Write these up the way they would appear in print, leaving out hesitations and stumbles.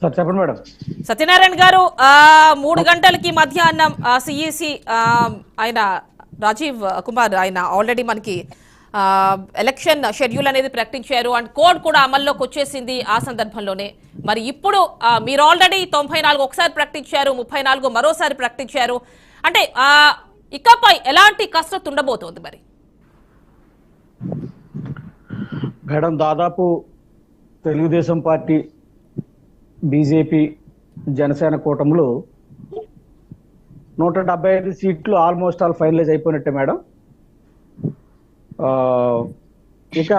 Sir చెప్పండి madam. Satyanarayana గారు 3 గంటలకి మధ్యాహ్నం సిఈసి ఆయన రాజీవ్ కుమార్ ఆయన ఆల్రెడీ మనకి ఎలక్షన్ షెడ్యూల్ అనేది ప్రకటించారు అండ్ కోడ్ కూడా అమల్లోకి వచ్చేసింది ఆ సందర్భంలోనే. మరి ఇప్పుడు మీరు ఆల్రెడీ 94 ఒకసారి ప్రకటించారు, 34 మరోసారి ప్రకటించారు. అంటే ఇకపై ఎలాంటి కసరత్తు ఉండబోతోంది మరి? మేడం, దాదాపు తెలుగుదేశం పార్టీ, బీజేపీ, జనసేన కూటములు 175 సీట్లు ఆల్మోస్ట్ ఆల్ ఫైనలైజ్ అయిపోయినట్టే మేడం. ఇక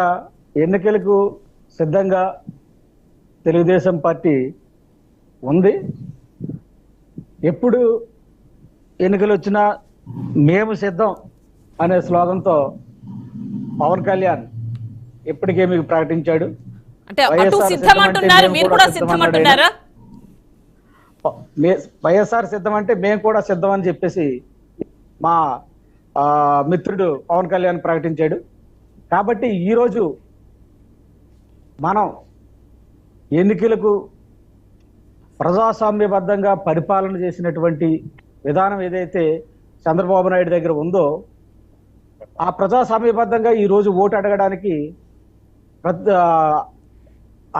ఎన్నికలకు సిద్ధంగా తెలుగుదేశం పార్టీ ఉంది. ఎప్పుడు ఎన్నికలు వచ్చినా మేము సిద్ధం అనే స్లోగన్తో పవన్ కళ్యాణ్ ఇప్పటికే మీకు ప్రకటించాడు. అంటే అటు సిద్ధం అంటున్నారు, మీరు కూడా సిద్ధం అంటున్నారా? వైఎస్ఆర్ సిద్ధం అంటే మేము కూడా సిద్ధం అని చెప్పేసి మా మిత్రుడు పవన్ కళ్యాణ్ ప్రకటించాడు. కాబట్టి ఈరోజు మనం ఎన్నికలకు ప్రజాస్వామ్యబద్ధంగా పరిపాలన చేసినటువంటి విధానం ఏదైతే చంద్రబాబు నాయుడు దగ్గర ఉందో, ఆ ప్రజాస్వామ్యబద్ధంగా ఈరోజు ఓటు అడగడానికి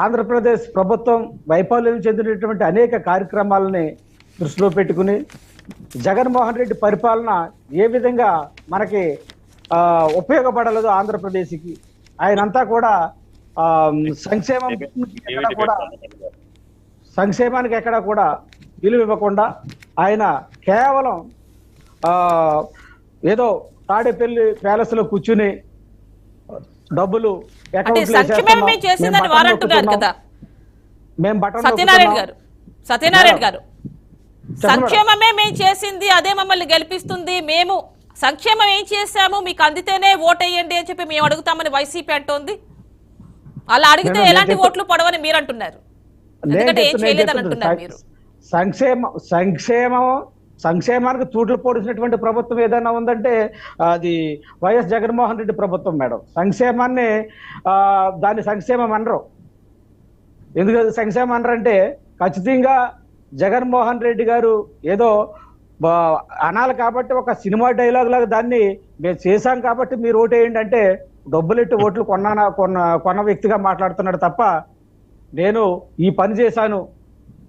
ఆంధ్రప్రదేశ్ ప్రభుత్వం వైఫల్యం చెందినటువంటి అనేక కార్యక్రమాలని దృష్టిలో పెట్టుకుని జగన్మోహన్ రెడ్డి పరిపాలన ఏ విధంగా మనకి ఉపయోగపడలేదు ఆంధ్రప్రదేశ్కి, ఆయనంతా కూడా సంక్షేమానికి ఎక్కడ కూడా విలువ ఇవ్వకుండా ఆయన కేవలం ఏదో తాడేపల్లి ప్యాలెస్ లో కూర్చుని డబ్బులు సత్యనారాయణ గారు సంక్షేమమే మేము చేసింది, అదే మమ్మల్ని గెలిపిస్తుంది, మేము సంక్షేమం ఏం చేశాము మీకు అందితేనే ఓటేయండి అని చెప్పి మేము అడుగుతామని వైసీపీ అంటోంది. అలా అడిగితే ఎలాంటి ఓట్లు పడవని మీరు అంటున్నారు, ఎందుకంటే ఏం చేయలేదని అంటున్నారు మీరు. సంక్షేమానికి తూట్లు పొడిచినటువంటి ప్రభుత్వం ఏదైనా ఉందంటే అది వైఎస్ జగన్మోహన్ రెడ్డి ప్రభుత్వం మేడం. సంక్షేమాన్ని దాన్ని సంక్షేమం అనరు. ఎందుకంటే సంక్షేమం అనరంటే ఖచ్చితంగా జగన్మోహన్ రెడ్డి గారు ఏదో అనాలి కాబట్టి ఒక సినిమా డైలాగ్ లాగా దాన్ని మేము చేశాం కాబట్టి మీరు ఓటేయండి అంటే డబ్బులెట్టి ఓట్లు కొన్న వ్యక్తిగా మాట్లాడుతున్నాడు తప్ప, నేను ఈ పని చేశాను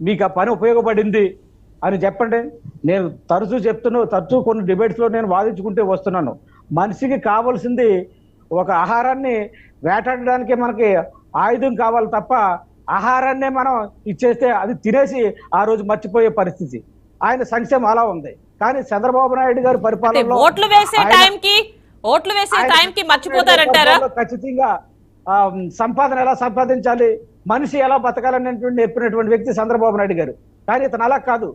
మీకు ఆ పని ఉపయోగపడింది అని చెప్పండి. నేను తరచూ కొన్ని డిబేట్స్లో నేను వాదించుకుంటూ వస్తున్నాను. మనిషికి కావాల్సింది ఒక ఆహారాన్ని వేటాడడానికి మనకి ఆయుధం కావాలి తప్ప ఆహారాన్నే మనం ఇచ్చేస్తే అది తినేసి ఆ రోజు మర్చిపోయే పరిస్థితి. ఆయన సంక్షేమం అలా ఉంది. కానీ చంద్రబాబు నాయుడు గారి పరిపాలనలో ఓట్లు వేసే టైంకి మర్చిపోతారంటారా? ఖచ్చితంగా సంపాదన ఎలా సంపాదించాలి, మనిషి ఎలా బతకాలని నేర్పినటువంటి వ్యక్తి చంద్రబాబు నాయుడు గారు. కానీ ఇతను అలా కాదు.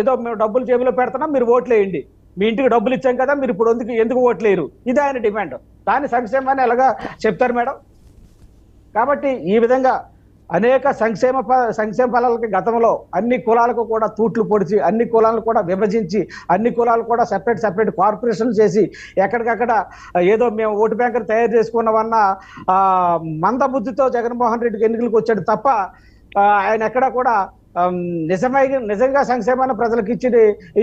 ఏదో మేము డబ్బులు జేబులో పెడుతున్నాం, మీరు ఓట్లు వేయండి, మీ ఇంటికి డబ్బులు ఇచ్చాం కదా మీరు ఇప్పుడు ఎందుకు ఓట్లు వేయరు, ఇది ఆయన డిమాండ్. దాని సంక్షేమాన్ని ఎలాగా చెప్తారు మేడం? కాబట్టి ఈ విధంగా అనేక సంక్షేమ ఫలాలకి గతంలో అన్ని కులాలకు కూడా తూట్లు పొడిచి, అన్ని కులాలను కూడా విభజించి, అన్ని కులాలు కూడా సెపరేట్ కార్పొరేషన్ చేసి ఎక్కడికక్కడ ఏదో మేము ఓటు బ్యాంకులు తయారు చేసుకున్నామన్న మందబుద్ధితో జగన్మోహన్ రెడ్డికి ఎన్నికలకు వచ్చాడు తప్ప ఆయన ఎక్కడ కూడా నిజంగా సంక్షేమాన్ని ప్రజలకు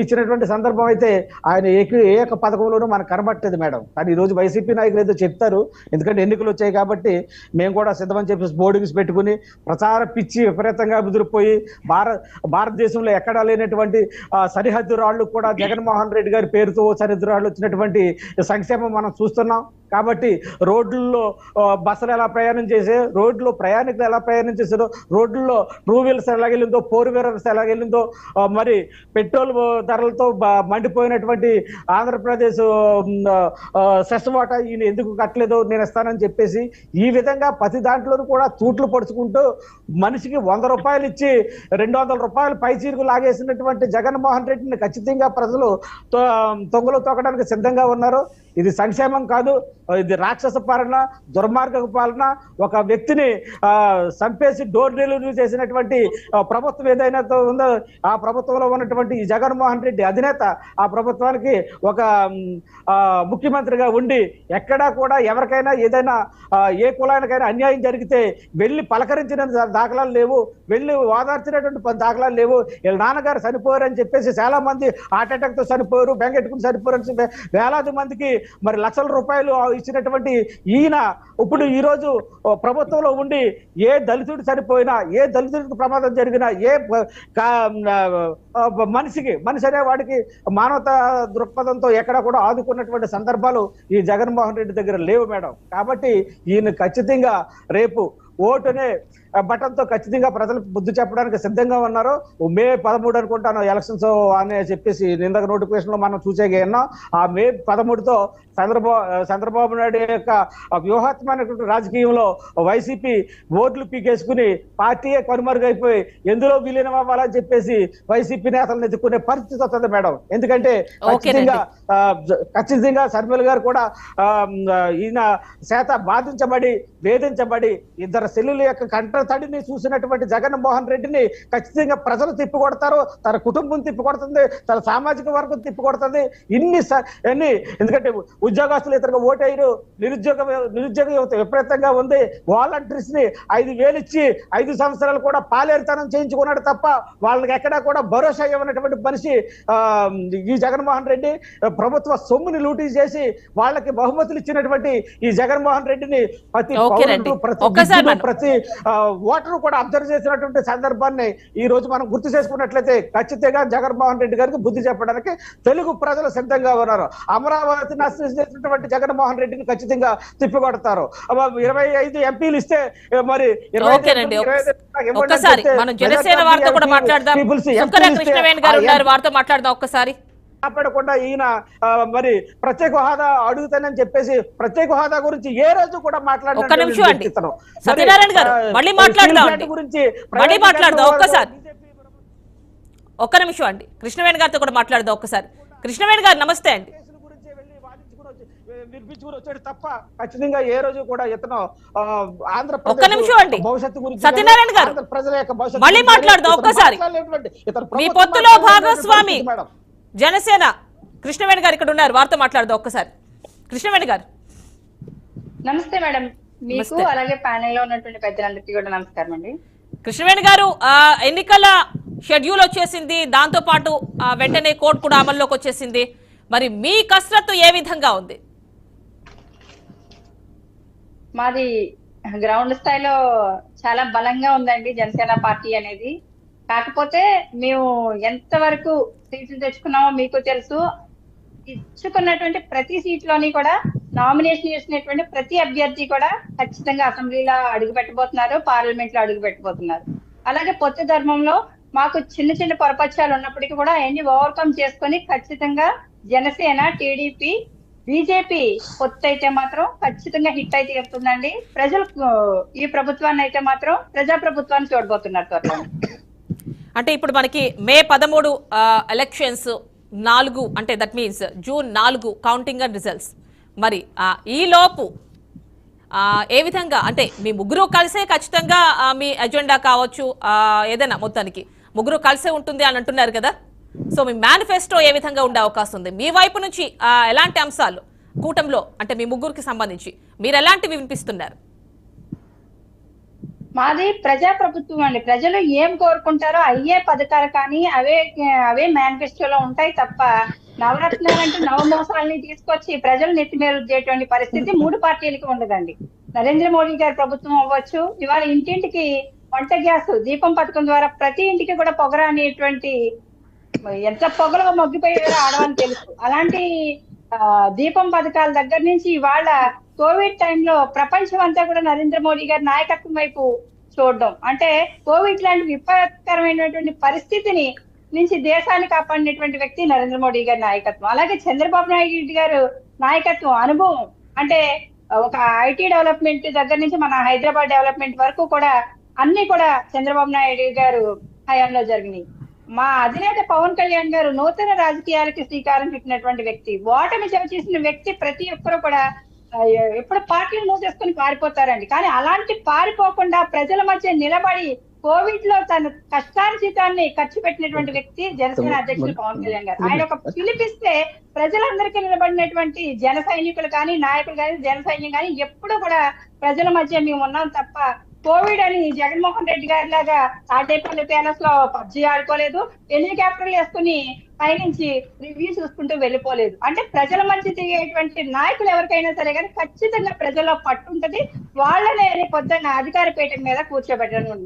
ఇచ్చినటువంటి సందర్భం అయితే ఆయన ఏ పథకంలోనూ మనకు కనబట్టలేదు మేడం. కానీ ఈరోజు వైసీపీ నాయకులు ఏదో చెప్తారు, ఎందుకంటే ఎన్నికలు వచ్చాయి కాబట్టి మేము కూడా సిద్ధమని చెప్పేసి బోర్డింగ్స్ పెట్టుకుని ప్రచార పిచ్చి విపరీతంగా ముదిరిపోయి భారతదేశంలో ఎక్కడా లేనటువంటి సరిహద్దు రాళ్లు కూడా జగన్మోహన్ రెడ్డి గారి పేరుతో సరిహద్దు రాళ్లు వచ్చినటువంటి సంక్షేమం మనం చూస్తున్నాం. కాబట్టి రోడ్లలో బస్సులు ఎలా ప్రయాణం చేసే, రోడ్లో ప్రయాణికులు ఎలా ప్రయాణం చేశారో, రోడ్లలో టూ వీలర్స్ ఎలాగెళ్ళిందో, ఫోర్ వీలర్స్ ఎలాగెళ్ళిందో, మరి పెట్రోల్ ధరలతో మండిపోయినటువంటి ఆంధ్రప్రదేశ్ సెస్ వాటా ఈయన ఎందుకు కట్టలేదో నేను ఇస్తానని చెప్పేసి ఈ విధంగా ప్రతి దాంట్లోనూ కూడా తూట్లు పొడుచుకుంటూ మనిషికి 100 రూపాయలు ఇచ్చి 200 రూపాయలు పైచీరుకు లాగేసినటువంటి జగన్మోహన్ రెడ్డిని ఖచ్చితంగా ప్రజలు తొంగలో తొక్కడానికి సిద్ధంగా ఉన్నారు. ఇది సంక్షేమం కాదు, ఇది రాక్షస పాలన, దుర్మార్గ పాలన. ఒక వ్యక్తిని చంపేసి డోర్ డెలివరీ చేసినటువంటి ప్రభుత్వం ఏదైనా ఉందో ఆ ప్రభుత్వంలో ఉన్నటువంటి ఈ జగన్మోహన్ రెడ్డి అధినేత ఆ ప్రభుత్వానికి ఒక ముఖ్యమంత్రిగా ఉండి ఎక్కడా కూడా ఎవరికైనా ఏదైనా ఏ కులానికైనా అన్యాయం జరిగితే వెళ్ళి పలకరించిన దాఖలాలు లేవు, వెళ్ళి ఓదార్చినటువంటి దాఖలాలు లేవు. వీళ్ళ నాన్నగారు చనిపోయారని చెప్పేసి చాలా మంది హార్ట్ అటాక్ తో చనిపోయారు, బెంగెట్టుకుని చనిపోయారు, వేలాది మందికి మరి లక్షల రూపాయలు ఇచ్చినటువంటి ఈయన ఇప్పుడు ఈ రోజు ప్రభుత్వంలో ఉండి ఏ దళితుడు చనిపోయినా, ఏ దళితుడికి ప్రమాదం జరిగినా, ఏ మనిషి అనే వాడికి మానవతా దృక్పథంతో ఎక్కడ కూడా ఆదుకున్నటువంటి సందర్భాలు ఈ జగన్మోహన్ రెడ్డి దగ్గర లేవు మేడం. కాబట్టి ఈయన ఖచ్చితంగా రేపు ఓటునే బటన్తో ఖచ్చితంగా ప్రజలకు బుద్ధి చెప్పడానికి సిద్ధంగా ఉన్నారు. మే 13 అనుకుంటాను ఎలక్షన్స్ అని చెప్పేసి నిందక నోటిఫికేషన్ లో మనం చూసేగా. ఆ మే 13తో చంద్రబాబు నాయుడు యొక్క వ్యూహాత్మకమైన రాజకీయంలో వైసీపీ ఓట్లు పీకేసుకుని పార్టీయే కనుమరుగైపోయి ఎందులో విలీనం అవ్వాలని చెప్పేసి వైసీపీ నేతలను ఎదుర్కొనే పరిస్థితి వస్తుంది మేడం. ఎందుకంటే ఖచ్చితంగా శర్మిల గారు కూడా ఈయన చేత బాధించబడి వేధించబడి ఇద్దరు సెల్లుల యొక్క కంటతడిని చూసినటువంటి జగన్మోహన్ రెడ్డిని ఖచ్చితంగా ప్రజలు తిప్పికొడతారు, తన కుటుంబం తిప్పికొడుతుంది, తన సామాజిక వర్గం తిప్పికొడుతుంది. ఎన్ని ఎందుకంటే ఉద్యోగస్తులు ఇతరుగా ఓటేయరు, నిరుద్యోగ యువత విపరీతంగా ఉంది. వాలంటీర్స్ ని 5,000 ఇచ్చి 5 సంవత్సరాలు కూడా పాలేరుతనం చేయించుకున్నాడు తప్ప వాళ్ళకి ఎక్కడా కూడా భరోసా ఇవ్వనటువంటి మనిషి ఈ జగన్మోహన్ రెడ్డి. ప్రభుత్వ సొమ్ముని లూటీ చేసి వాళ్ళకి బహుమతులు ఇచ్చినటువంటి ఈ జగన్మోహన్ రెడ్డిని ప్రతి ఓటరు కూడా అబ్జర్వ్ చేసినటువంటి సందర్భాన్ని ఈ రోజు మనం గుర్తు చేసుకున్నట్లయితే ఖచ్చితంగా జగన్మోహన్ రెడ్డి గారికి బుద్ధి చెప్పడానికి తెలుగు ప్రజలు సిద్ధంగా ఉన్నారు. అమరావతి నష్టం చేసినటువంటి జగన్మోహన్ రెడ్డిని ఖచ్చితంగా తిప్పికొడతారు. 25 ఎంపీలు ఇస్తే మరి ఒక్కసారి కాపాడకుండా ఈయన మరి ప్రత్యేక హోదా అడుగుతానని చెప్పేసి ప్రత్యేక హోదా గురించి ఏ రోజు కూడా మాట్లాడారు. ఒక్క నిమిషం అండి, కృష్ణవేణి గారితో కూడా మాట్లాడదాం ఒక్కసారి. కృష్ణవేణి గారు నమస్తే అండి. వచ్చాడు తప్ప ఖచ్చితంగా ఏ రోజు కూడా ఇతను ఆంధ్రప్రదేశ్ భవిష్యత్తు గురించి సత్యనారాయణ గారు ప్రజల యొక్క భవిష్యత్తు మళ్ళీ మాట్లాడదాం ఒక్కసారి. మీ పొత్తులో భాగస్వామి జనసేన కృష్ణవేణి గారు ఇక్కడ ఉన్నారు, వారితో మాట్లాడదాం ఒక్కసారి. కృష్ణవేణి గారు నమస్తే మేడం, మీకు అలాగే ప్యానెల్ లో ఉన్నటువంటి పెద్దలందరికీ కూడా నమస్కారం అండి. కృష్ణవేణి గారు, ఎన్నికల షెడ్యూల్ వచ్చేసింది, దాంతో పాటు వెంటనే కోర్టు కూడా అమల్లోకి వచ్చేసింది. మరి మీ కసరత్తు ఏ విధంగా ఉంది? మాది గ్రౌండ్ స్థాయిలో చాలా బలంగా ఉందండి జనసేన పార్టీ అనేది. కాకపోతే మేము ఎంతవరకు సీట్లు తెచ్చుకున్నామో మీకు తెలుసు. ఇచ్చుకున్నటువంటి ప్రతి సీట్లోని కూడా నామినేషన్ చేసినటువంటి ప్రతి అభ్యర్థి కూడా ఖచ్చితంగా అసెంబ్లీలో అడుగు పెట్టబోతున్నారు, పార్లమెంట్ లో అడుగు పెట్టబోతున్నారు. అలాగే పొత్తు ధర్మంలో మాకు చిన్న చిన్న పొరపక్షాలు ఉన్నప్పటికీ కూడా అవన్నీ ఓవర్కమ్ చేసుకొని ఖచ్చితంగా జనసేన, టీడీపీ, బీజేపీ పొత్తు అయితే మాత్రం ఖచ్చితంగా హిట్ అయితే తీరుతుందండి. ప్రజలు ఈ ప్రభుత్వాన్ని అయితే మాత్రం ప్రజాప్రభుత్వాన్ని చూడబోతున్నారు త్వరలో. అంటే ఇప్పుడు మనకి మే 13 ఎలక్షన్స్ 4 అంటే that means June 4 counting and results. మరి ఈ లోపు ఏ విధంగా అంటే మీ ముగ్గురు కలిసే ఖచ్చితంగా మీ ఎజెండా కావచ్చు ఏదైనా మొత్తానికి ముగ్గురు కలిసే ఉంటుంది అని అంటున్నారు కదా. సో మీ మేనిఫెస్టో ఏ విధంగా ఉండే అవకాశం ఉంది? మీ వైపు నుంచి ఎలాంటి అంశాలు కూటమిలో అంటే మీ ముగ్గురికి సంబంధించి మీరు ఎలాంటివి వినిపిస్తున్నారు? మాది ప్రజాప్రభుత్వం అండి. ప్రజలు ఏం కోరుకుంటారో అయ్యే పథకాలు కానీ అవే మేనిఫెస్టోలో ఉంటాయి తప్ప నవరత్నాలు అంటే నవమోసాలని తీసుకొచ్చి ప్రజలు నెత్తిమేరుద్దేటువంటి పరిస్థితి 3 పార్టీలకి ఉండదండి. నరేంద్ర మోడీ గారి ప్రభుత్వం అవ్వచ్చు, ఇవాళ ఇంటింటికి వంట గ్యాస్ దీపం పథకం ద్వారా ప్రతి ఇంటికి కూడా పొగర అనేటువంటి ఎంత పొగలో మగ్గిపోయారో ఆడవని తెలుసు. అలాంటి దీపం పథకాల దగ్గర నుంచి ఇవాళ కోవిడ్ టైంలో ప్రపంచం అంతా కూడా నరేంద్ర మోడీ గారి నాయకత్వం వైపు చూడడం అంటే కోవిడ్ లాంటి విపత్కరమైనటువంటి పరిస్థితిని నుంచి దేశాన్ని కాపాడినటువంటి వ్యక్తి నరేంద్ర మోడీ గారి నాయకత్వం. అలాగే చంద్రబాబు నాయుడు గారు నాయకత్వం, అనుభవం అంటే ఒక ఐటీ డెవలప్మెంట్ దగ్గర నుంచి మన హైదరాబాద్ డెవలప్మెంట్ వరకు కూడా అన్ని కూడా చంద్రబాబు నాయుడు గారు హయాంలో జరిగినాయి. మా అధినేత పవన్ కళ్యాణ్ గారు నూతన రాజకీయాలకి శ్రీకారం చుట్టినటువంటి వ్యక్తి, ఓటమి చేసిన వ్యక్తి ప్రతి ఒక్కరు కూడా ఎప్పుడు పార్టీలు మూసేసుకుని పారిపోతారండి. కానీ అలాంటి పారిపోకుండా ప్రజల మధ్య నిలబడి కోవిడ్ లో తన కష్టార్జితాన్ని ఖర్చు పెట్టినటువంటి వ్యక్తి జనసేన అధ్యక్షులు పవన్ కళ్యాణ్ గారు. ఆయన ఒక పిలిపిస్తే ప్రజలందరికీ నిలబడినటువంటి జన సైనికులు కానీ, నాయకులు కానీ, జన సైన్యం కానీ ఎప్పుడు కూడా ప్రజల మధ్య మేము ఉన్నాం తప్ప కోవిడ్ అని జగన్మోహన్ రెడ్డి గారి లాగా తాడేపల్లి ప్యాలెస్ లో పబ్జీ ఆడుకోలేదు, హెలికాప్టర్లు వేసుకుని పైనుంచి రివ్యూ చూసుకుంటూ వెళ్ళిపోలేదు. అంటే ప్రజల మధ్య తిరిగేటువంటి నాయకులు ఎవరికైనా సరే కానీ ఖచ్చితంగా ప్రజల్లో పట్టుంటది. వాళ్ళనే పొద్దున్న అధికార పీఠం మీద కూర్చోబెట్టడం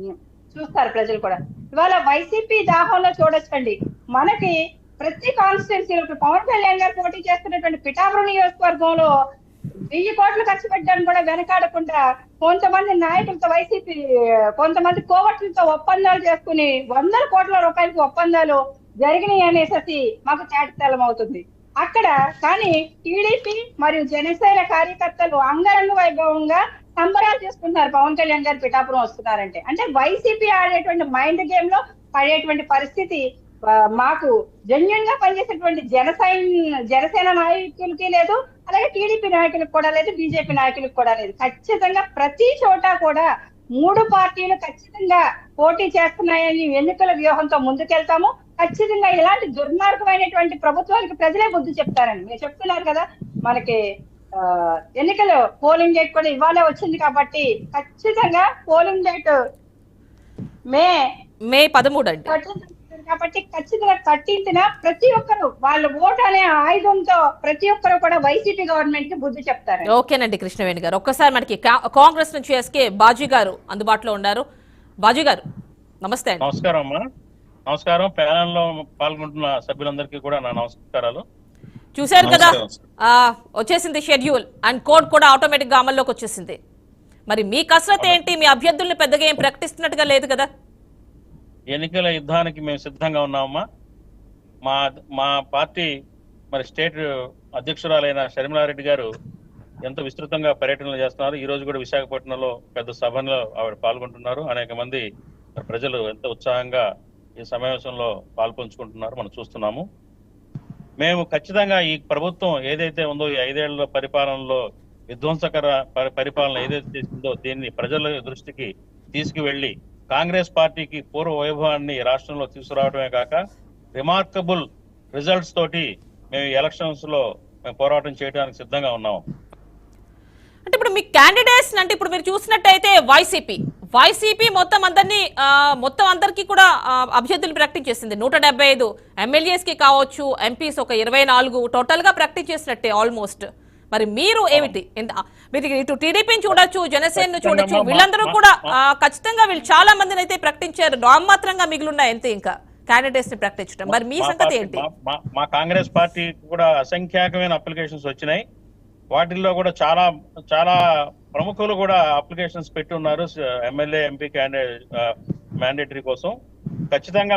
చూస్తారు ప్రజలు కూడా. ఇవాళ వైసీపీ దాహంలో చూడొచ్చండి, మనకి ప్రతి కాన్స్టిట్యున్సీలో పవన్ కళ్యాణ్ గారు పోటీ చేస్తున్నటువంటి పిఠాపురం నియోజకవర్గంలో 1000 కోట్లు ఖర్చు పెట్టడానికి కూడా వెనకాడకుండా కొంతమంది నాయకులతో వైసీపీ కొంతమంది కోవట్లతో ఒప్పందాలు చేసుకుని 100 కోట్ల రూపాయలకి ఒప్పందాలు జరిగినాయి అనేసి మాకు చాటితలం అవుతుంది అక్కడ. కానీ టీడీపీ మరియు జనసేన కార్యకర్తలు అంగరంగ వైభవంగా సంబరాలు చేసుకుంటున్నారు పవన్ కళ్యాణ్ గారు పిఠాపురం వస్తున్నారంటే. అంటే వైసీపీ ఆడేటువంటి మైండ్ గేమ్ లో పడేటువంటి పరిస్థితి మాకు జెన్యున్ గా పనిచేసేటువంటి జనసేన నాయకులకి లేదు, అలాగే టీడీపీ నాయకులకు కూడా లేదు, బీజేపీ నాయకులకు కూడా లేదు. ఖచ్చితంగా ప్రతి చోట కూడా 3 పార్టీలు ఖచ్చితంగా పోటీ చేస్తున్నాయని ఎన్నికల వ్యూహంతో ముందుకెళ్తాము. ఖచ్చితంగా ఇలాంటి దుర్మార్గమైనటువంటి ప్రభుత్వానికి ప్రజలే బుద్ధి చెప్తారండి. మీరు చెప్తున్నారు కదా, మనకి ఎన్నికలు పోలింగ్ డేట్ కూడా ఇవాళ వచ్చింది కాబట్టి ఖచ్చితంగా పోలింగ్ డేట్ మే 13 అండి కాబట్టి ఖచ్చితంగా 13న ప్రతి ఒక్కరు వాళ్ళ ఓటు అనే ఆయుధంతో ప్రతి ఒక్కరు కూడా వైసీపీ గవర్నమెంట్ కి బుద్ధి చెప్తారు. ఓకేనండి కృష్ణవేణి గారు, ఒక్కసారి మనకి కాంగ్రెస్ నుంచి ఎస్కే బాజీ గారు అందుబాటులో ఉన్నారు. బాజీ గారు నమస్తే అండి. నమస్కారం అమ్మా. నమస్కారం. ప్యానెల్ లో పాల్గొంటున్న సభ్యులందరికీ కూడా నా నమస్కారాలు. చూశారు కదా, వచ్చేసింది షెడ్యూల్ అండ్ కోడ్ కూడా ఆటోమేటిక్ గా అమల్లోకి వచ్చేసింది. మరి మీ కసరత్ ఏంటి? మీ అభ్యర్థుల్ని పెద్దగా ఏం ప్రకటిస్తున్నట్టుగా లేదు కదా. ఎన్నికల యుద్ధానికి మేము సిద్ధంగా ఉన్నామమ్మా. మా పార్టీ మరి స్టేట్ అధ్యక్షురాలైన షర్మిలారెడ్డి గారు ఎంతో విస్తృతంగా పర్యటనలు చేస్తున్నారు. ఈ రోజు కూడా విశాఖపట్నంలో పెద్ద సభలో ఆవిడ పాల్గొంటున్నారు. అనేక మంది ప్రజలు ఎంతో ఉత్సాహంగా ఈ సమావేశంలో పాల్పంచుకుంటున్నారు, మనం చూస్తున్నాము. మేము ఖచ్చితంగా ఈ ప్రభుత్వం ఏదైతే ఉందో ఈ 5 ఏళ్ల పరిపాలనలో విధ్వంసకర పరిపాలన ఏదైతే చేసిందో దీన్ని ప్రజల దృష్టికి తీసుకువెళ్లి కాంగ్రెస్ పార్టీకి పూర్వ వైభవాన్ని రాష్ట్రంలో తీసుకురావడమే కాక రిమార్కబుల్ రిజల్ట్స్ తోటి మేము ఎలక్షన్స్ లో మేము పోరాటం చేయడానికి సిద్ధంగా ఉన్నాము. అంటే ఇప్పుడు మీ క్యాండిడేట్స్ అంటే ఇప్పుడు మీరు చూసినట్టయితే వైసీపీ మొత్తం అందరికీ కూడా అభ్యర్థులు ప్రకటించేసింది. 175 ఎమ్మెల్యేస్ కి కావచ్చు, ఎంపీస్ ఒక 24 టోటల్ గా ప్రకటించేసినట్టే ఆల్మోస్ట్. మరి మీరు ఏమిటి, మీరు ఇటు టీడీపీని చూడొచ్చు, జనసేన చూడొచ్చు, వీళ్ళందరూ కూడా ఖచ్చితంగా వీళ్ళు చాలా మందిని అయితే ప్రకటించారు. నామమాత్రంగా మిగిలిన్నాయి అంతే ఇంకా క్యాండిడేట్స్ ని ప్రకటించడం. మరి మీ సంగతి ఏంటి? మా కాంగ్రెస్ పార్టీ కూడా అసంఖ్యాకమైన అప్లికేషన్స్ వచ్చినాయి. వాటిల్లో కూడా చాలా చాలా ప్రముఖులు కూడా అప్లికేషన్స్ పెట్టి ఉన్నారు ఎమ్మెల్యే ఎంపీ క్యాండిడేట్ మ్యాండేటరీ కోసం. ఖచ్చితంగా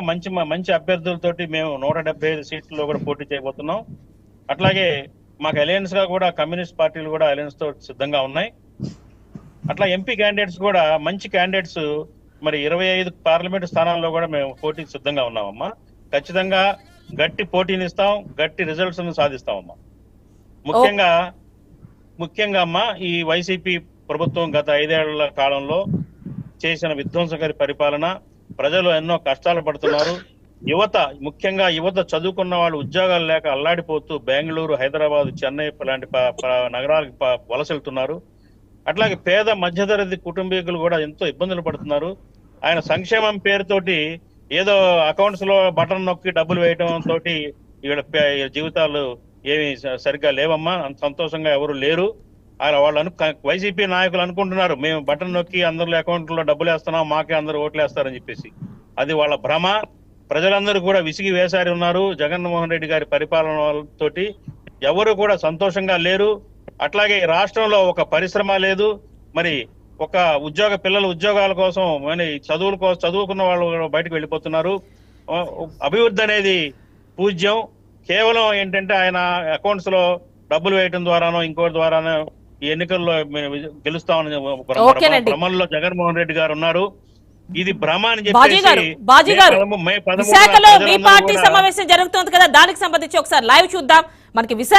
మంచి అభ్యర్థులతోటి మేము 175 సీట్లలో కూడా పోటీ చేయబోతున్నాం. అట్లాగే మాకు అలయన్స్ గా కూడా కమ్యూనిస్ట్ పార్టీలు కూడా అలయన్స్ తో సిద్ధంగా ఉన్నాయి. అట్లా ఎంపీ క్యాండిడేట్స్ కూడా మంచి క్యాండిడేట్స్ మరి 25 పార్లమెంటు స్థానాల్లో కూడా మేము పోటీకి సిద్ధంగా ఉన్నామమ్మా. ఖచ్చితంగా గట్టి పోటీని ఇస్తాం, గట్టి రిజల్ట్స్ సాధిస్తామమ్మా. ముఖ్యంగా అమ్మా ఈ వైసీపీ ప్రభుత్వం గత 5 ఏళ్ల కాలంలో చేసిన విధ్వంసకరి పరిపాలన, ప్రజలు ఎన్నో కష్టాలు పడుతున్నారు. ముఖ్యంగా యువత చదువుకున్న వాళ్ళు ఉద్యోగాలు లేక అల్లాడిపోతూ బెంగళూరు, హైదరాబాద్, చెన్నై లాంటి నగరాలకు వలస వెళ్తున్నారు. అట్లాగే పేద మధ్యతరగతి కుటుంబీకులు కూడా ఎంతో ఇబ్బందులు పడుతున్నారు. ఆయన సంక్షేమం పేరుతోటి ఏదో అకౌంట్స్ లో బటన్ నొక్కి డబ్బులు వేయడం తోటి ఇక్కడ జీవితాలు ఏమి సరిగ్గా లేవమ్మా. అంత సంతోషంగా ఎవరు లేరు. వైసీపీ నాయకులు అనుకుంటున్నారు మేము బటన్ నొక్కి అందరిలో అకౌంట్లో డబ్బులు వేస్తున్నాం, మాకే అందరూ ఓట్లు వేస్తారని చెప్పేసి. అది వాళ్ళ భ్రమ. ప్రజలందరూ కూడా విసిగి వేసారి ఉన్నారు. జగన్మోహన్ రెడ్డి గారి పరిపాలనతోటి ఎవరు కూడా సంతోషంగా లేరు. అట్లాగే రాష్ట్రంలో ఒక పరిశ్రమ లేదు. మరి ఒక పిల్లల ఉద్యోగాల కోసం చదువుకున్న వాళ్ళు బయటకు వెళ్ళిపోతున్నారు. అభివృద్ధి అనేది పూజ్యం. కేవలం ఏంటంటే ఆయన అకౌంట్స్ లో డబ్బులు వేయడం ద్వారానో ఇంకోటి ద్వారానో ఈ ఎన్నికల్లో గెలుస్తామని భ్రమంలో జగన్మోహన్ రెడ్డి గారు ఉన్నారు. ఇది భ్రమ అని బాజీ గారు మే 13 విశాఖలో మీ ప్రజలందరూ పార్టీ కూడా సమావేశం జరుగుతుంది కదా, దానికి సంబంధించి ఒకసారి లైవ్ చూద్దాం. మనకి విశాఖ